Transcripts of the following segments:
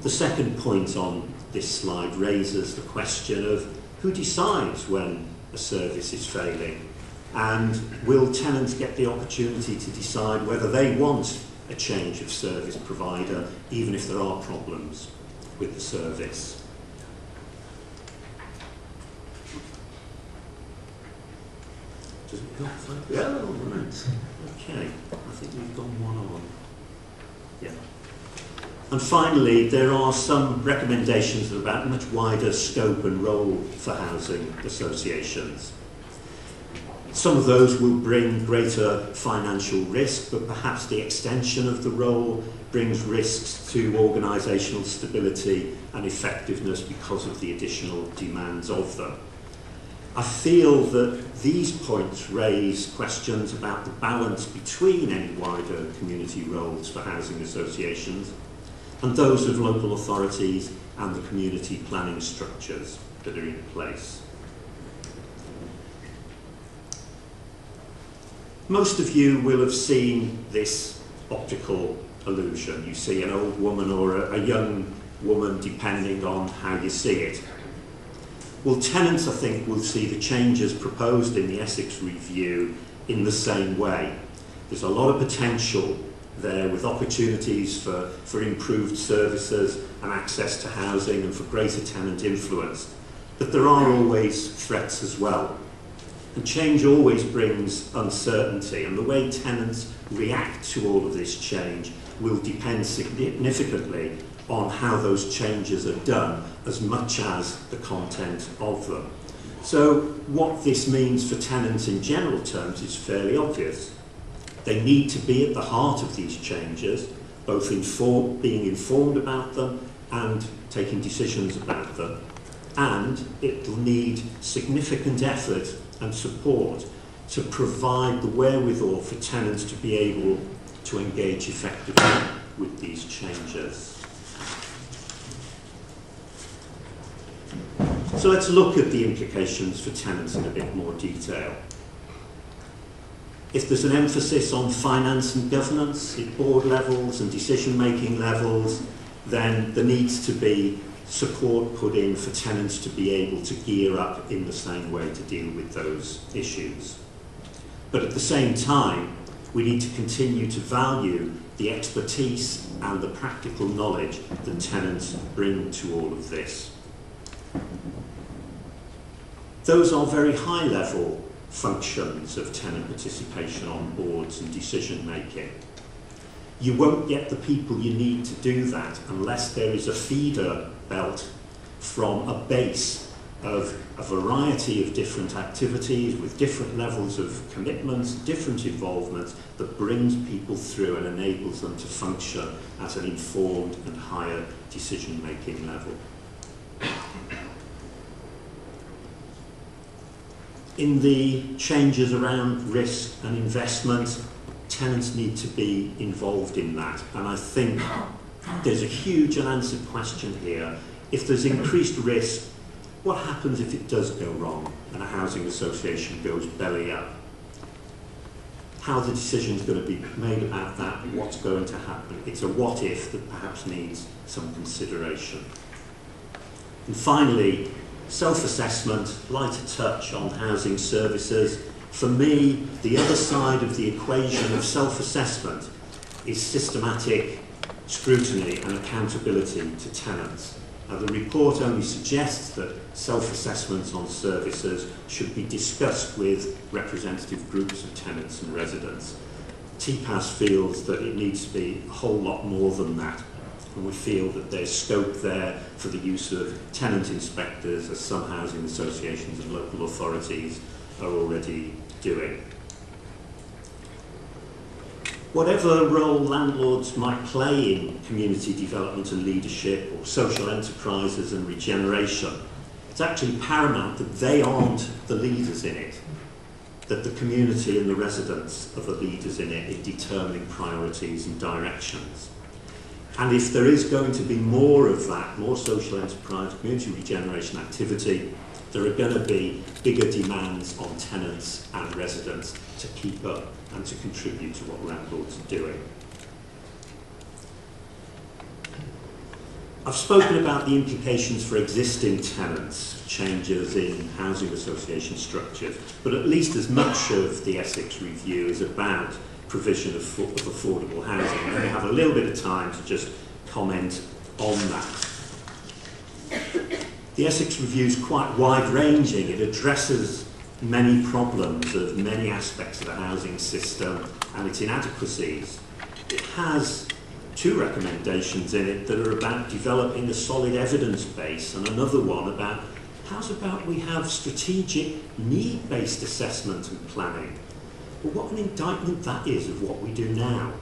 The second point on this slide raises the question of who decides when a service is failing, and will tenants get the opportunity to decide whether they want a change of service provider, even if there are problems with the service. Does it help? Yeah, all right. Okay, I think we've gone one on. Yeah. And finally, there are some recommendations about a much wider scope and role for housing associations. Some of those will bring greater financial risk, but perhaps the extension of the role brings risks to organisational stability and effectiveness because of the additional demands of them. I feel that these points raise questions about the balance between any wider community roles for housing associations and those of local authorities and the community planning structures that are in place. Most of you will have seen this optical illusion. You see an old woman or a young woman, depending on how you see it. Well, tenants, I think, will see the changes proposed in the Essex review in the same way. There's a lot of potential there with opportunities for improved services and access to housing and for greater tenant influence. But there are always threats as well. And change always brings uncertainty, and the way tenants react to all of this change will depend significantly on how those changes are done as much as the content of them. So what this means for tenants in general terms is fairly obvious. They need to be at the heart of these changes, both being informed about them and taking decisions about them. And it will need significant effort and support to provide the wherewithal for tenants to be able to engage effectively with these changes. So let's look at the implications for tenants in a bit more detail. If there's an emphasis on finance and governance at board levels and decision-making levels, then there needs to be support put in for tenants to be able to gear up in the same way to deal with those issues. But at the same time, we need to continue to value the expertise and the practical knowledge that tenants bring to all of this. Those are very high-level functions of tenant participation on boards and decision-making. You won't get the people you need to do that unless there is a feeder belt from a base of a variety of different activities with different levels of commitments, different involvements that brings people through and enables them to function at an informed and higher decision-making level. In the changes around risk and investment, tenants need to be involved in that, and I think there's a huge unanswered question here. If there's increased risk, what happens if it does go wrong and a housing association goes belly up? How the decision's going to be made about that, what's going to happen? It's a what if that perhaps needs some consideration. And finally, self-assessment, lighter touch on housing services. For me, the other side of the equation of self-assessment is systematic scrutiny and accountability to tenants. Now, the report only suggests that self-assessments on services should be discussed with representative groups of tenants and residents. TPAS feels that it needs to be a whole lot more than that, and we feel that there's scope there for the use of tenant inspectors, as some housing associations and local authorities are already doing. Whatever role landlords might play in community development and leadership, or social enterprises and regeneration, it's actually paramount that they aren't the leaders in it, that the community and the residents are the leaders in it in determining priorities and directions. And if there is going to be more of that, more social enterprise, community regeneration activity, there are going to be bigger demands on tenants and residents to keep up and to contribute to what landlords are doing. I've spoken about the implications for existing tenants, changes in housing association structures, but at least as much of the Essex review is about provision of affordable housing. And we have a little bit of time to just comment on that. The Essex review is quite wide-ranging. It addresses many problems of many aspects of the housing system and its inadequacies. It has 2 recommendations in it that are about developing a solid evidence base, and another one about how's about we have strategic need-based assessment and planning. Well, what an indictment that is of what we do now.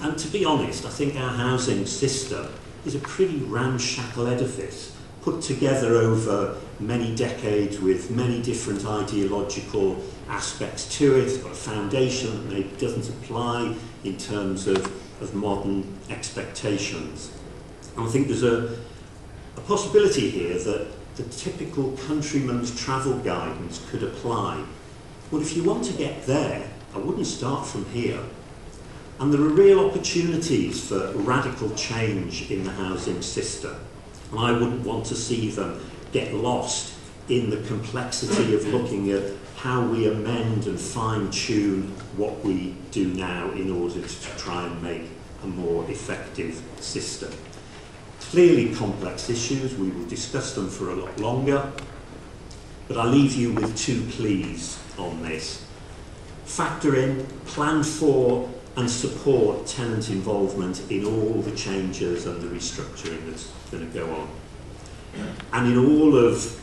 And to be honest, I think our housing system is a pretty ramshackle edifice, put together over many decades with many different ideological aspects to it. It's got a foundation that maybe doesn't apply in terms of modern expectations. And I think there's a possibility here that the typical countryman's travel guidance could apply. Well, if you want to get there, I wouldn't start from here. And there are real opportunities for radical change in the housing system. And I wouldn't want to see them get lost in the complexity of looking at how we amend and fine-tune what we do now in order to try and make a more effective system. Clearly complex issues, we will discuss them for a lot longer, but I leave you with 2 pleas on this. Factor in, plan for and support tenant involvement in all the changes and the restructuring that's going to go on. And in all of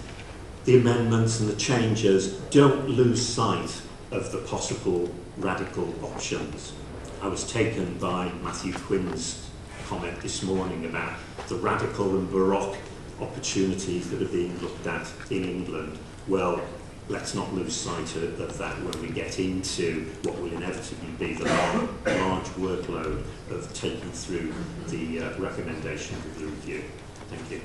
the amendments and the changes, don't lose sight of the possible radical options. I was taken by Matthew Quinn's comment this morning about the radical and baroque opportunities that are being looked at in England. Well, let's not lose sight of that when we get into what will inevitably be the large workload of taking through the recommendations of the review. Thank you.